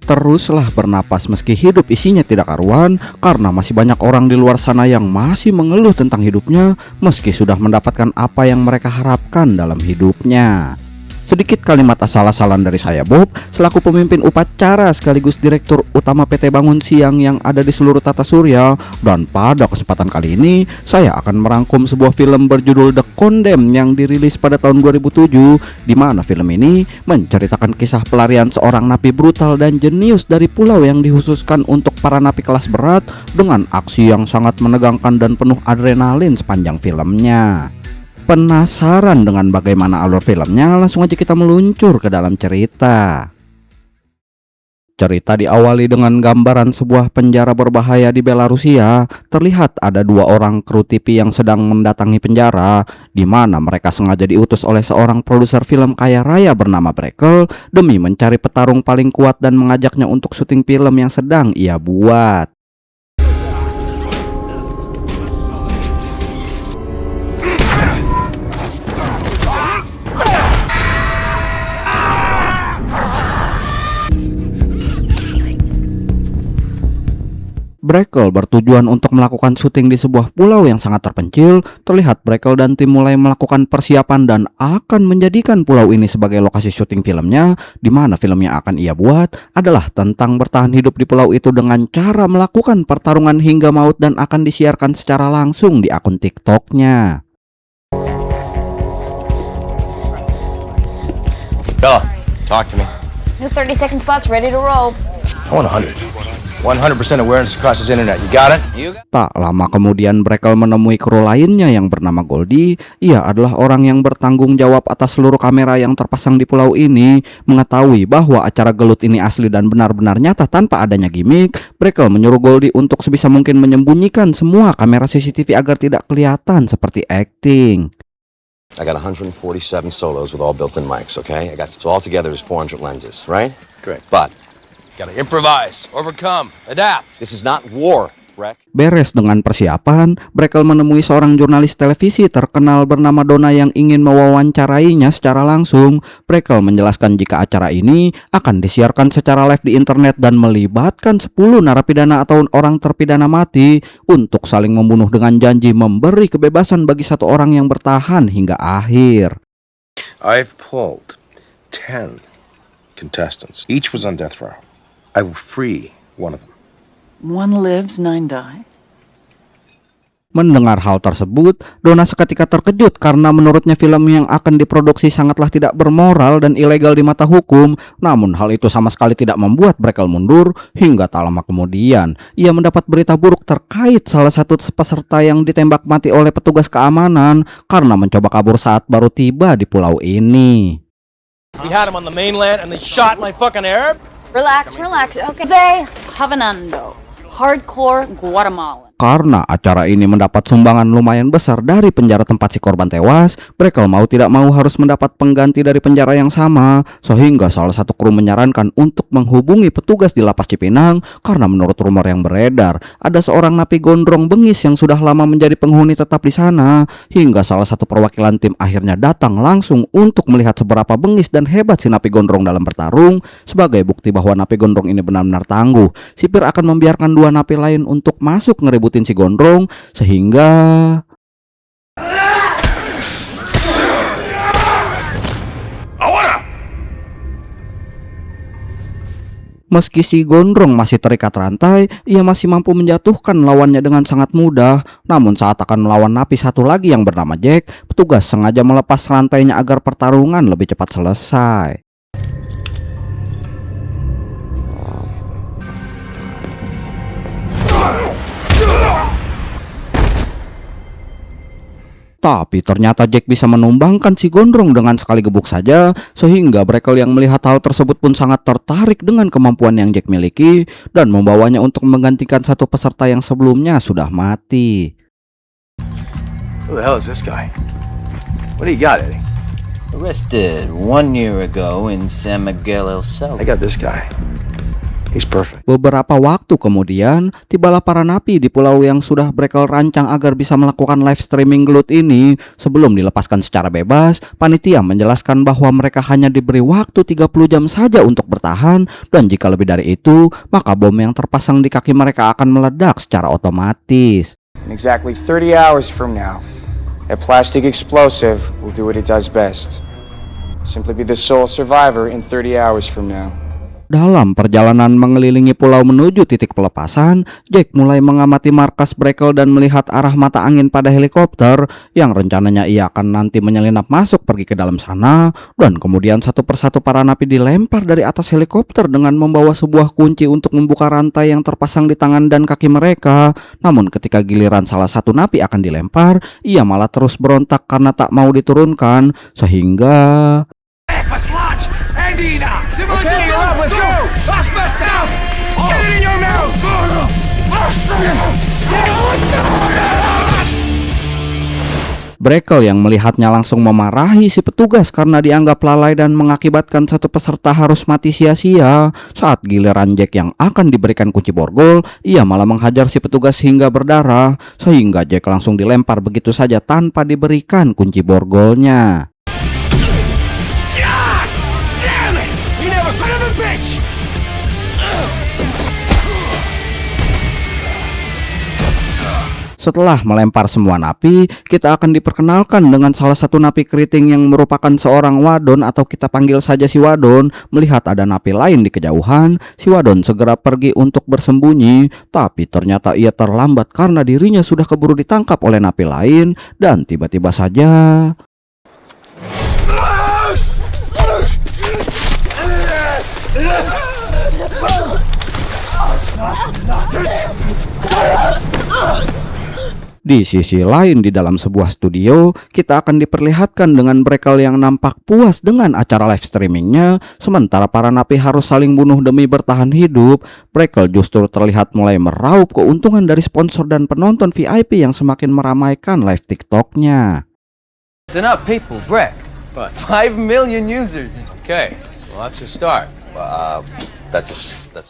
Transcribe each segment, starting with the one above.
Teruslah bernapas meski hidup isinya tidak karuan, karena masih banyak orang di luar sana yang masih mengeluh tentang hidupnya meski sudah mendapatkan apa yang mereka harapkan dalam hidupnya. Sedikit kalimat asal-asalan dari saya, Bob, selaku pemimpin upacara sekaligus direktur utama PT Bangun Siang yang ada di seluruh tata surya. Dan pada kesempatan kali ini, saya akan merangkum sebuah film berjudul The Condemned yang dirilis pada tahun 2007, di mana film ini menceritakan kisah pelarian seorang napi brutal dan jenius dari pulau yang dikhususkan untuk para napi kelas berat dengan aksi yang sangat menegangkan dan penuh adrenalin sepanjang filmnya. Penasaran dengan bagaimana alur filmnya? Langsung aja kita meluncur ke dalam cerita. Cerita diawali dengan gambaran sebuah penjara berbahaya di Belarusia. Terlihat ada dua orang kru TV yang sedang mendatangi penjara, di mana mereka sengaja diutus oleh seorang produser film kaya raya bernama Brekel demi mencari petarung paling kuat dan mengajaknya untuk syuting film yang sedang ia buat. Brekel bertujuan untuk melakukan syuting di sebuah pulau yang sangat terpencil. Terlihat Brekel dan tim mulai melakukan persiapan dan akan menjadikan pulau ini sebagai lokasi syuting filmnya, di mana film yang akan ia buat adalah tentang bertahan hidup di pulau itu dengan cara melakukan pertarungan hingga maut dan akan disiarkan secara langsung di akun TikToknya. Bella, talk to me. New 30-second spots ready to roll. I want 100. 100% awareness across this internet. You got it? Tak lama kemudian Brekel menemui kru lainnya yang bernama Goldie. Ia adalah orang yang bertanggung jawab atas seluruh kamera yang terpasang di pulau ini. Mengetahui bahwa acara gelut ini asli dan benar-benar nyata tanpa adanya gimmick, Brekel menyuruh Goldie untuk sebisa mungkin menyembunyikan semua kamera CCTV agar tidak kelihatan seperti acting. I got 147 solos with all built-in mics, okay? So all together is 400 lenses, right? Great. But Gotta improvise, overcome, adapt. this is not war, Breck. Beres dengan persiapan, Brekel menemui seorang jurnalis televisi terkenal bernama Donna yang ingin mewawancarainya secara langsung. Brekel menjelaskan jika acara ini akan disiarkan secara live di internet dan melibatkan 10 narapidana atau orang terpidana mati untuk saling membunuh dengan janji memberi kebebasan bagi satu orang yang bertahan hingga akhir. I've pulled 10 contestants. Each was on death row. I will free one of them. One lives, 9 die. Mendengar hal tersebut, Donna seketika terkejut karena menurutnya film yang akan diproduksi sangatlah tidak bermoral dan ilegal di mata hukum. Namun hal itu sama sekali tidak membuat Brekel mundur. Hingga tak lama kemudian, ia mendapat berita buruk terkait salah satu peserta yang ditembak mati oleh petugas keamanan karena mencoba kabur saat baru tiba di pulau ini. We had him on the mainland and they shot my fucking Arab? Relax, okay. Jose Havanando, hardcore Guatemalan. Karena acara ini mendapat sumbangan lumayan besar dari penjara tempat si korban tewas, Brekel mau tidak mau harus mendapat pengganti dari penjara yang sama. Sehingga salah satu kru menyarankan untuk menghubungi petugas di lapas Cipinang karena menurut rumor yang beredar, ada seorang napi gondrong bengis yang sudah lama menjadi penghuni tetap di sana. Hingga salah satu perwakilan tim akhirnya datang langsung untuk melihat seberapa bengis dan hebat si napi gondrong dalam bertarung. Sebagai bukti bahwa napi gondrong ini benar-benar tangguh, sipir akan membiarkan dua napi lain untuk masuk ngerebut si gondrong sehingga meski si gondrong masih terikat rantai, ia masih mampu menjatuhkan lawannya dengan sangat mudah. Namun saat akan melawan napi satu lagi yang bernama Jack, petugas sengaja melepas rantainya agar pertarungan lebih cepat selesai. Tapi ternyata Jack bisa menumbangkan si gondrong dengan sekali gebuk saja, sehingga Brekel yang melihat hal tersebut pun sangat tertarik dengan kemampuan yang Jack miliki dan membawanya untuk menggantikan satu peserta yang sebelumnya sudah mati. Who the hell is this guy? What do you got, Eddie? Arrested 1 year ago in San Miguel El Salvador. I got this guy. He's perfect. Beberapa waktu kemudian, tibalah para napi di pulau yang sudah Brackle rancang agar bisa melakukan live streaming gelut ini. Sebelum dilepaskan secara bebas, panitia menjelaskan bahwa mereka hanya diberi waktu 30 jam saja untuk bertahan, dan jika lebih dari itu, maka bom yang terpasang di kaki mereka akan meledak secara otomatis. In exactly 30 hours from now, a plastic explosive will do what it does best. Simply be the sole survivor in 30 hours from now. Dalam perjalanan mengelilingi pulau menuju titik pelepasan, Jack mulai mengamati markas Brackle dan melihat arah mata angin pada helikopter yang rencananya ia akan nanti menyelinap masuk pergi ke dalam sana, dan kemudian satu persatu para napi dilempar dari atas helikopter dengan membawa sebuah kunci untuk membuka rantai yang terpasang di tangan dan kaki mereka. Namun ketika giliran salah satu napi akan dilempar, ia malah terus berontak karena tak mau diturunkan, sehingga Brackle yang melihatnya langsung memarahi si petugas karena dianggap lalai dan mengakibatkan satu peserta harus mati sia-sia. Saat giliran Jack yang akan diberikan kunci borgol, ia malah menghajar si petugas hingga berdarah, sehingga Jack langsung dilempar begitu saja tanpa diberikan kunci borgolnya. Setelah melempar semua napi, kita akan diperkenalkan dengan salah satu napi keriting yang merupakan seorang wadon, atau kita panggil saja si wadon. Melihat ada napi lain di kejauhan, si wadon segera pergi untuk bersembunyi, tapi ternyata ia terlambat karena dirinya sudah keburu ditangkap oleh napi lain, dan tiba-tiba saja di sisi lain, di dalam sebuah studio, kita akan diperlihatkan dengan Brackle yang nampak puas dengan acara live streamingnya, sementara para napi harus saling bunuh demi bertahan hidup. Brackle justru terlihat mulai meraup keuntungan dari sponsor dan penonton VIP yang semakin meramaikan live TikToknya. Listen up, people. Breck. 5 million users. Okay, well that's a start. That's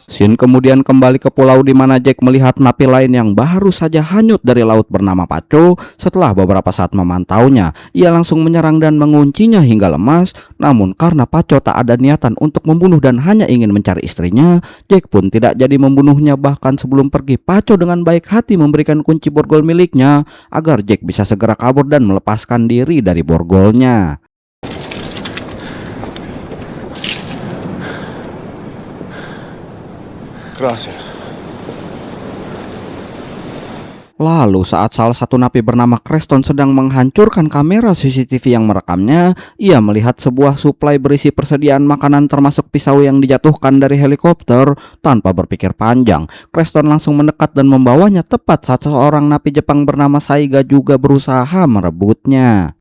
Scene kemudian kembali ke pulau di mana Jack melihat napi lain yang baru saja hanyut dari laut bernama Paco. Setelah beberapa saat memantaunya, ia langsung menyerang dan menguncinya hingga lemas. Namun karena Paco tak ada niatan untuk membunuh dan hanya ingin mencari istrinya, Jack pun tidak jadi membunuhnya. Bahkan sebelum pergi, Paco dengan baik hati memberikan kunci borgol miliknya agar Jack bisa segera kabur dan melepaskan diri dari borgolnya. Gracias. Lalu saat salah satu napi bernama Creston sedang menghancurkan kamera CCTV yang merekamnya, ia melihat sebuah suplai berisi persediaan makanan termasuk pisau yang dijatuhkan dari helikopter. Tanpa berpikir panjang, Creston langsung mendekat dan membawanya tepat saat seorang napi Jepang bernama Saiga juga berusaha merebutnya.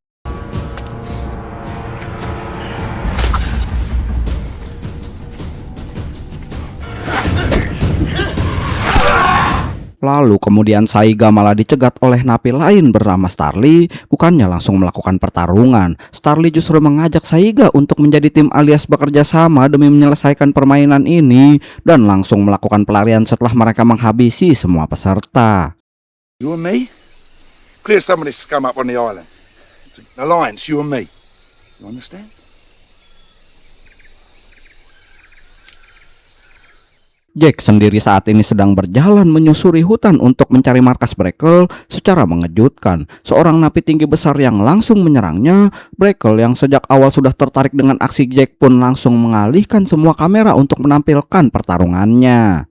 Lalu kemudian Saiga malah dicegat oleh napi lain bernama Starly. Bukannya langsung melakukan pertarungan, Starly justru mengajak Saiga untuk menjadi tim alias bekerja sama demi menyelesaikan permainan ini, dan langsung melakukan pelarian setelah mereka menghabisi semua peserta. You and me? Clear some of this scum up on the island. It's an alliance, you and me. You understand? Jack sendiri saat ini sedang berjalan menyusuri hutan untuk mencari markas Brackle. Secara mengejutkan, seorang napi tinggi besar yang langsung menyerangnya. Brackle yang sejak awal sudah tertarik dengan aksi Jack pun langsung mengalihkan semua kamera untuk menampilkan pertarungannya.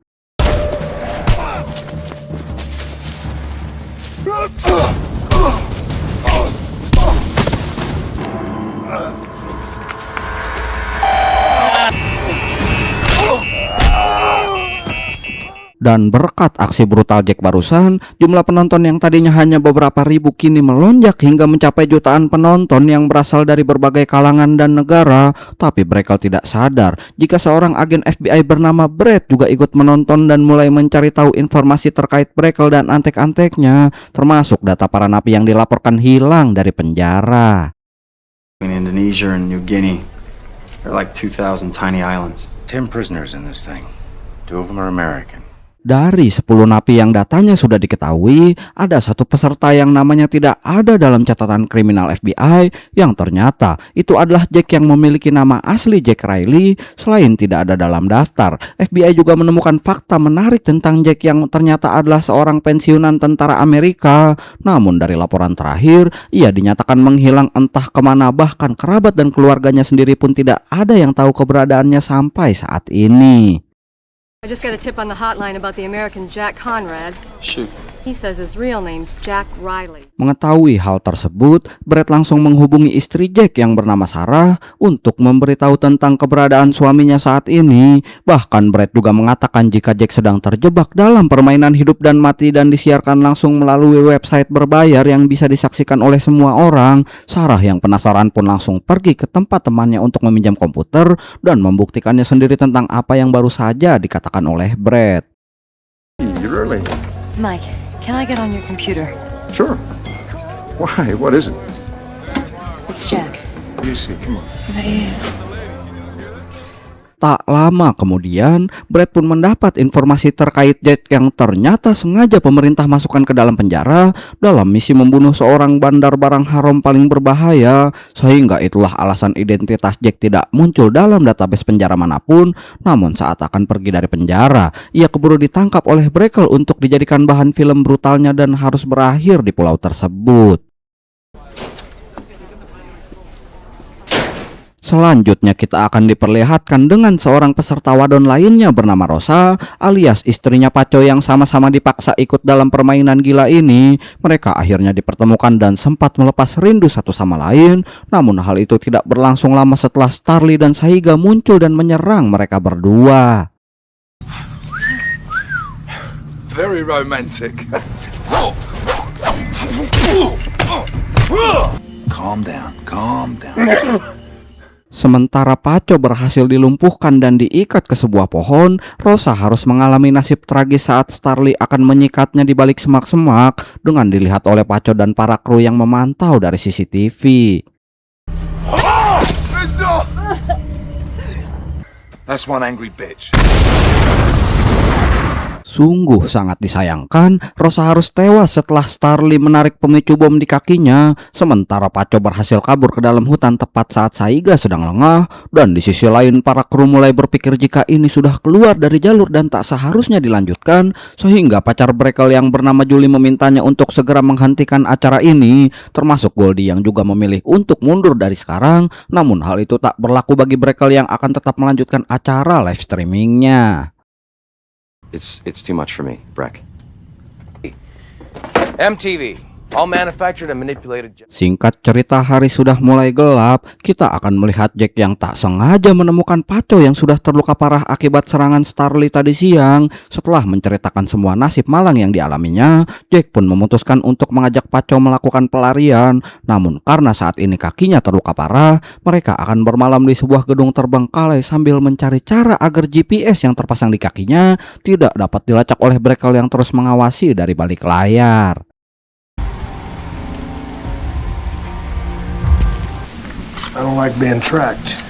Dan berkat aksi brutal Jack barusan, jumlah penonton yang tadinya hanya beberapa ribu kini melonjak hingga mencapai jutaan penonton yang berasal dari berbagai kalangan dan negara. Tapi Brackle tidak sadar jika seorang agen FBI bernama Brett juga ikut menonton dan mulai mencari tahu informasi terkait Brackle dan antek-anteknya, termasuk data para napi yang dilaporkan hilang dari penjara. In Indonesia and New Guinea, there are like 2,000 tiny islands. 10 prisoners in this thing. 2 of them are American. Dari 10 napi yang datanya sudah diketahui, ada satu peserta yang namanya tidak ada dalam catatan kriminal FBI yang ternyata itu adalah Jack yang memiliki nama asli Jack Riley selain tidak ada dalam daftar. FBI juga menemukan fakta menarik tentang Jack yang ternyata adalah seorang pensiunan tentara Amerika. Namun dari laporan terakhir, ia dinyatakan menghilang entah kemana, bahkan kerabat dan keluarganya sendiri pun tidak ada yang tahu keberadaannya sampai saat ini. I just got a tip on the hotline about the American Jack Conrad. Shoot. He says his real name's Jack Riley. Mengetahui hal tersebut, Brett langsung menghubungi istri Jack yang bernama Sarah untuk memberitahu tentang keberadaan suaminya saat ini. Bahkan Brett juga mengatakan jika Jack sedang terjebak dalam permainan hidup dan mati dan disiarkan langsung melalui website berbayar yang bisa disaksikan oleh semua orang. Sarah yang penasaran pun langsung pergi ke tempat temannya untuk meminjam komputer dan membuktikannya sendiri tentang apa yang baru saja dikatakan oleh Brett. You're early. Mike, can I get on your computer? Sure. Why? What is it? It's Jack. You see, come on. Tak lama kemudian, Brett pun mendapat informasi terkait Jack yang ternyata sengaja pemerintah masukkan ke dalam penjara dalam misi membunuh seorang bandar barang haram paling berbahaya, sehingga itulah alasan identitas Jack tidak muncul dalam database penjara manapun. Namun saat akan pergi dari penjara, ia keburu ditangkap oleh Brackle untuk dijadikan bahan film brutalnya dan harus berakhir di pulau tersebut. Selanjutnya kita akan diperlihatkan dengan seorang peserta wadon lainnya bernama Rosa alias istrinya Paco yang sama-sama dipaksa ikut dalam permainan gila ini. Mereka akhirnya dipertemukan dan sempat melepas rindu satu sama lain. Namun hal itu tidak berlangsung lama setelah Starly dan Saiga muncul dan menyerang mereka berdua. Very romantic. Calm down, calm down. Sementara Paco berhasil dilumpuhkan dan diikat ke sebuah pohon, Rosa harus mengalami nasib tragis saat Starly akan menyikatnya di balik semak-semak dengan dilihat oleh Paco dan para kru yang memantau dari CCTV. That's one angry bitch. Sungguh sangat disayangkan, Rosa harus tewas setelah Starly menarik pemicu bom di kakinya, sementara Paco berhasil kabur ke dalam hutan tepat saat Saiga sedang lengah. Dan di sisi lain, para kru mulai berpikir jika ini sudah keluar dari jalur dan tak seharusnya dilanjutkan, sehingga pacar Brackle yang bernama Julie memintanya untuk segera menghentikan acara ini, termasuk Goldie yang juga memilih untuk mundur dari sekarang. Namun hal itu tak berlaku bagi Brackle yang akan tetap melanjutkan acara live streamingnya. It's too much for me, Breck. MTV. All manufactured and manipulated. Singkat cerita, hari sudah mulai gelap. Kita akan melihat Jack yang tak sengaja menemukan Paco yang sudah terluka parah akibat serangan Starly tadi siang. Setelah menceritakan semua nasib malang yang dialaminya, Jack pun memutuskan untuk mengajak Paco melakukan pelarian. Namun karena saat ini kakinya terluka parah, mereka akan bermalam di sebuah gedung terbengkalai sambil mencari cara agar GPS yang terpasang di kakinya tidak dapat dilacak oleh Brackle yang terus mengawasi dari balik layar. I don't like being tracked.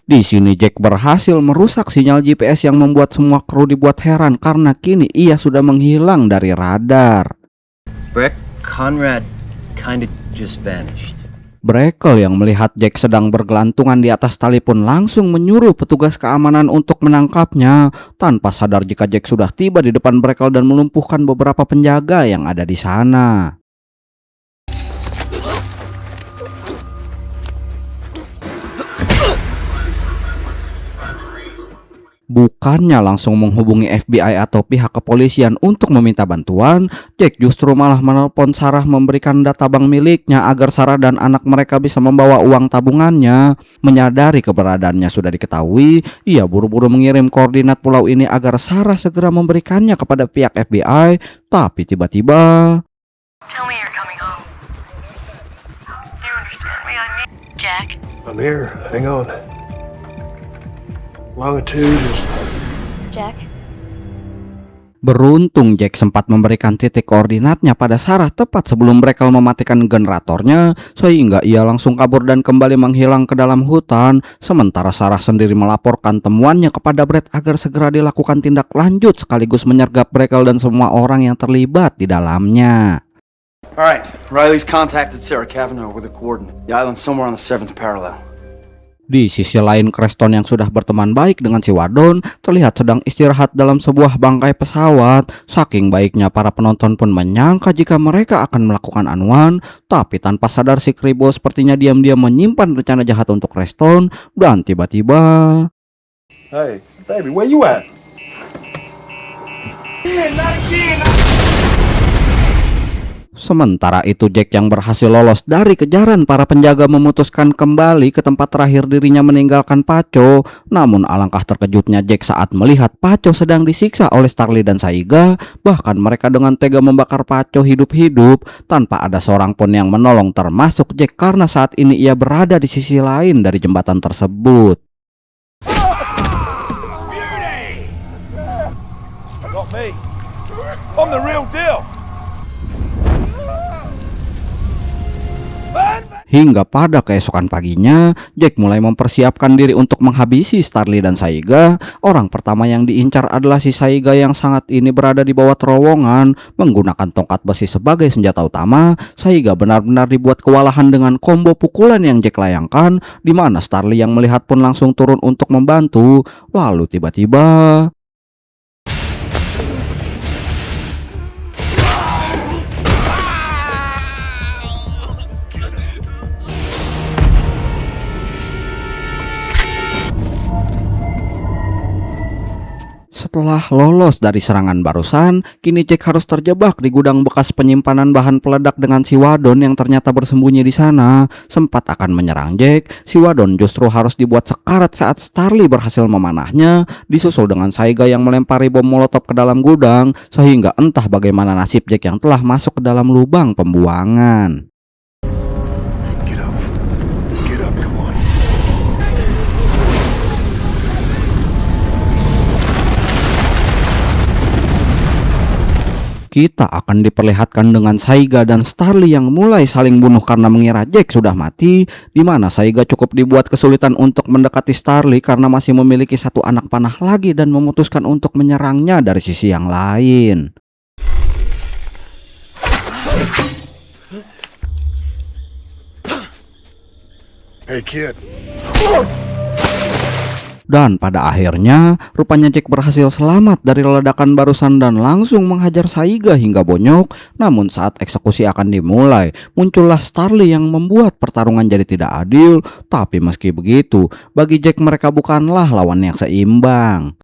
Di sini Jack berhasil merusak sinyal GPS yang membuat semua kru dibuat heran karena kini ia sudah menghilang dari radar. Breck, Conrad kinda just vanished. Brackle yang melihat Jack sedang bergelantungan di atas tali pun langsung menyuruh petugas keamanan untuk menangkapnya, tanpa sadar jika Jack sudah tiba di depan Brackle dan melumpuhkan beberapa penjaga yang ada di sana. Bukannya langsung menghubungi FBI atau pihak kepolisian untuk meminta bantuan, Jack justru malah menelpon Sarah memberikan data bank miliknya agar Sarah dan anak mereka bisa membawa uang tabungannya. Menyadari keberadaannya sudah diketahui, ia buru-buru mengirim koordinat pulau ini agar Sarah segera memberikannya kepada pihak FBI. Tapi tiba-tiba, Tell me you're coming home. Do you understand me? I mean, Jack. I'm here. Hang on. Longitude is Jack? Beruntung Jack sempat memberikan titik koordinatnya pada Sarah tepat sebelum Brackle mematikan generatornya, sehingga ia langsung kabur dan kembali menghilang ke dalam hutan. Sementara Sarah sendiri melaporkan temuannya kepada Brad agar segera dilakukan tindak lanjut sekaligus menyergap Brackle dan semua orang yang terlibat di dalamnya. Alright, Riley's contacted Sarah Cavanaugh with a coordinate. The island's somewhere on the 7th parallel. Di sisi lain, Creston yang sudah berteman baik dengan si Wadon terlihat sedang istirahat dalam sebuah bangkai pesawat. Saking baiknya para penonton pun menyangka jika mereka akan melakukan anuan, tapi tanpa sadar si Kribo sepertinya diam-diam menyimpan rencana jahat untuk Creston. Dan tiba-tiba, Hey, baby, where you at? sementara itu Jack yang berhasil lolos dari kejaran para penjaga memutuskan kembali ke tempat terakhir dirinya meninggalkan Paco. Namun alangkah terkejutnya Jack saat melihat Paco sedang disiksa oleh Starly dan Saiga. Bahkan mereka dengan tega membakar Paco hidup-hidup tanpa ada seorang pun yang menolong, termasuk Jack karena saat ini ia berada di sisi lain dari jembatan tersebut. Not me. I'm the real deal. Hingga pada keesokan paginya, Jack mulai mempersiapkan diri untuk menghabisi Starly dan Saiga. Orang pertama yang diincar adalah si Saiga yang saat ini berada di bawah terowongan. Menggunakan tongkat besi sebagai senjata utama, Saiga benar-benar dibuat kewalahan dengan combo pukulan yang Jack layangkan, di mana Starly yang melihat pun langsung turun untuk membantu. Lalu tiba-tiba, setelah lolos dari serangan barusan, kini Jack harus terjebak di gudang bekas penyimpanan bahan peledak dengan si Wadon yang ternyata bersembunyi di sana. Sempat akan menyerang Jack, si Wadon justru harus dibuat sekarat saat Starly berhasil memanahnya, disusul dengan Saiga yang melempari bom molotov ke dalam gudang, sehingga entah bagaimana nasib Jack yang telah masuk ke dalam lubang pembuangan. Get up. Get up, come on. Kita akan diperlihatkan dengan Saiga dan Starly yang mulai saling bunuh karena mengira Jack sudah mati, di mana Saiga cukup dibuat kesulitan untuk mendekati Starly karena masih memiliki satu anak panah lagi dan memutuskan untuk menyerangnya dari sisi yang lain. Hey, kid. Dan pada akhirnya, rupanya Jack berhasil selamat dari ledakan barusan dan langsung menghajar Saiga hingga bonyok. Namun saat eksekusi akan dimulai, muncullah Starly yang membuat pertarungan jadi tidak adil. Tapi meski begitu, bagi Jack mereka bukanlah lawan yang seimbang.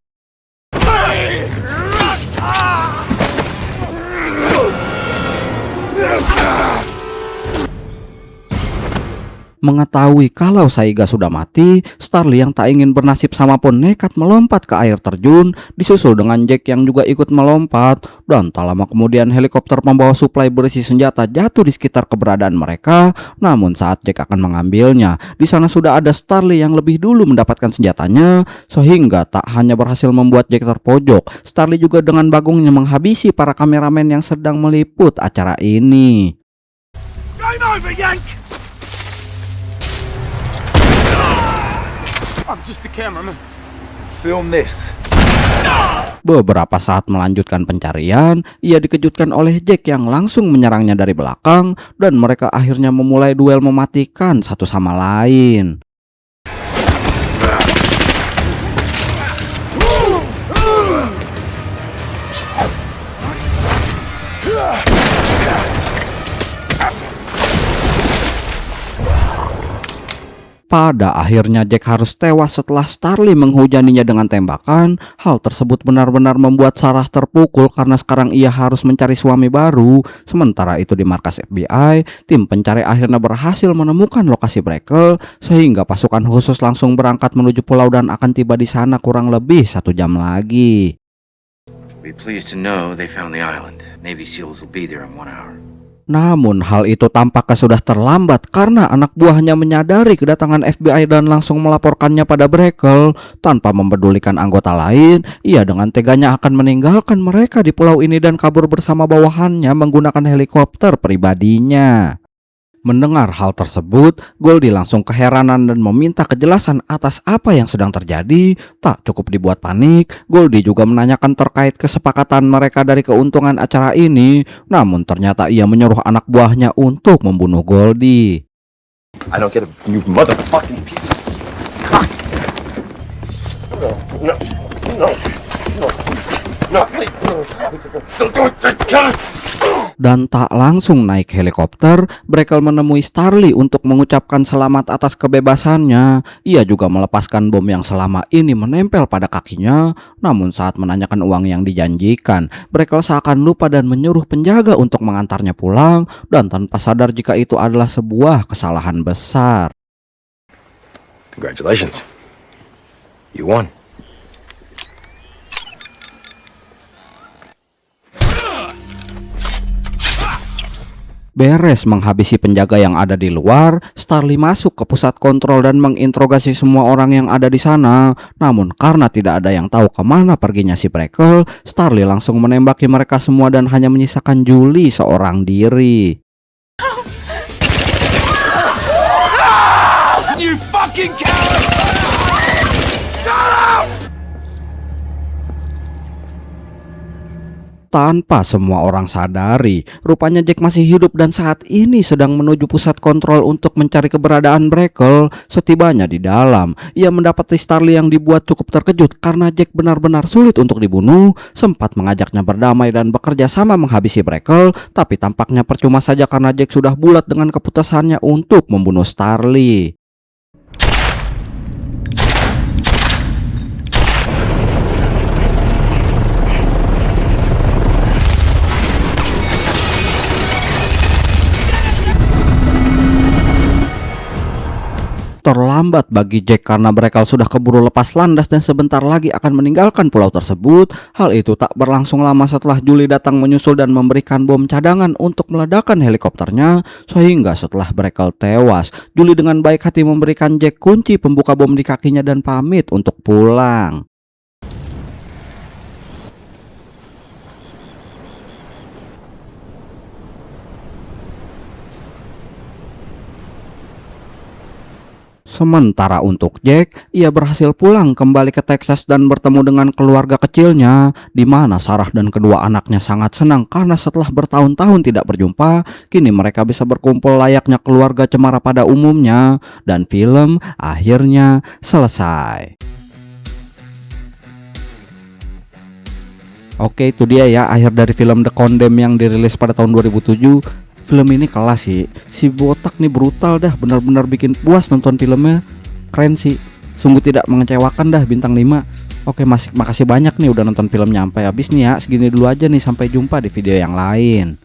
Mengetahui kalau Saiga sudah mati, Starly yang tak ingin bernasib sama pun nekat melompat ke air terjun, disusul dengan Jack yang juga ikut melompat. Dan tak lama kemudian helikopter pembawa suplai berisi senjata jatuh di sekitar keberadaan mereka. Namun saat Jack akan mengambilnya, di sana sudah ada Starly yang lebih dulu mendapatkan senjatanya, sehingga tak hanya berhasil membuat Jack terpojok, Starly juga dengan bagongnya menghabisi para kameramen yang sedang meliput acara ini. Game over, Yank! I'm just the cameraman. Film this. Beberapa saat melanjutkan pencarian, ia dikejutkan oleh Jack yang langsung menyerangnya dari belakang dan mereka akhirnya memulai duel mematikan satu sama lain. Pada akhirnya Jack harus tewas setelah Starly menghujaninya dengan tembakan. Hal tersebut benar-benar membuat Sarah terpukul karena sekarang ia harus mencari suami baru. Sementara itu di markas FBI, tim pencari akhirnya berhasil menemukan lokasi Brackle, sehingga pasukan khusus langsung berangkat menuju pulau dan akan tiba di sana kurang lebih 1 jam lagi. Be pleased to know they found the island. Navy SEALs will be there in 1 hour. Namun hal itu tampaknya sudah terlambat karena anak buahnya menyadari kedatangan FBI dan langsung melaporkannya pada Brackle. Tanpa mempedulikan anggota lain, ia dengan teganya akan meninggalkan mereka di pulau ini dan kabur bersama bawahannya menggunakan helikopter pribadinya. Mendengar hal tersebut, Goldie langsung keheranan dan meminta kejelasan atas apa yang sedang terjadi. Tak cukup dibuat panik, Goldie juga menanyakan terkait kesepakatan mereka dari keuntungan acara ini. Namun ternyata ia menyuruh anak buahnya untuk membunuh Goldie. I don't get it, you motherfucking piece of cock. No, please. Don't do it, kill it. Dan tak langsung naik helikopter, Brackle menemui Starly untuk mengucapkan selamat atas kebebasannya. Ia juga melepaskan bom yang selama ini menempel pada kakinya. Namun saat menanyakan uang yang dijanjikan, Brackle seakan lupa dan menyuruh penjaga untuk mengantarnya pulang, dan tanpa sadar jika itu adalah sebuah kesalahan besar. Congratulations. You won. Beres menghabisi penjaga yang ada di luar, Starly masuk ke pusat kontrol dan menginterogasi semua orang yang ada di sana. Namun karena tidak ada yang tahu kemana perginya si Brackle, Starly langsung menembaki mereka semua dan hanya menyisakan Julie seorang diri. You fucking coward! Tanpa semua orang sadari, rupanya Jack masih hidup dan saat ini sedang menuju pusat kontrol untuk mencari keberadaan Brackle. Setibanya di dalam, ia mendapati Starly yang dibuat cukup terkejut karena Jack benar-benar sulit untuk dibunuh. Sempat mengajaknya berdamai dan bekerja sama menghabisi Brackle, tapi tampaknya percuma saja karena Jack sudah bulat dengan keputusannya untuk membunuh Starly. Terlambat bagi Jack karena Brackle sudah keburu lepas landas dan sebentar lagi akan meninggalkan pulau tersebut. Hal itu tak berlangsung lama setelah Julie datang menyusul dan memberikan bom cadangan untuk meledakkan helikopternya. Sehingga setelah Brackle tewas, Julie dengan baik hati memberikan Jack kunci pembuka bom di kakinya dan pamit untuk pulang. Sementara untuk Jack, ia berhasil pulang kembali ke Texas dan bertemu dengan keluarga kecilnya, di mana Sarah dan kedua anaknya sangat senang karena setelah bertahun-tahun tidak berjumpa, kini mereka bisa berkumpul layaknya keluarga cemara pada umumnya, dan film akhirnya selesai. Oke, itu dia ya akhir dari film The Condemned yang dirilis pada tahun 2007. Film ini kelas sih, si botak nih brutal dah, benar-benar bikin puas nonton filmnya. Keren sih, sungguh tidak mengecewakan dah, bintang 5. Oke, makasih banyak nih udah nonton filmnya sampai habis nih ya. Segini dulu aja nih, sampai jumpa di video yang lain.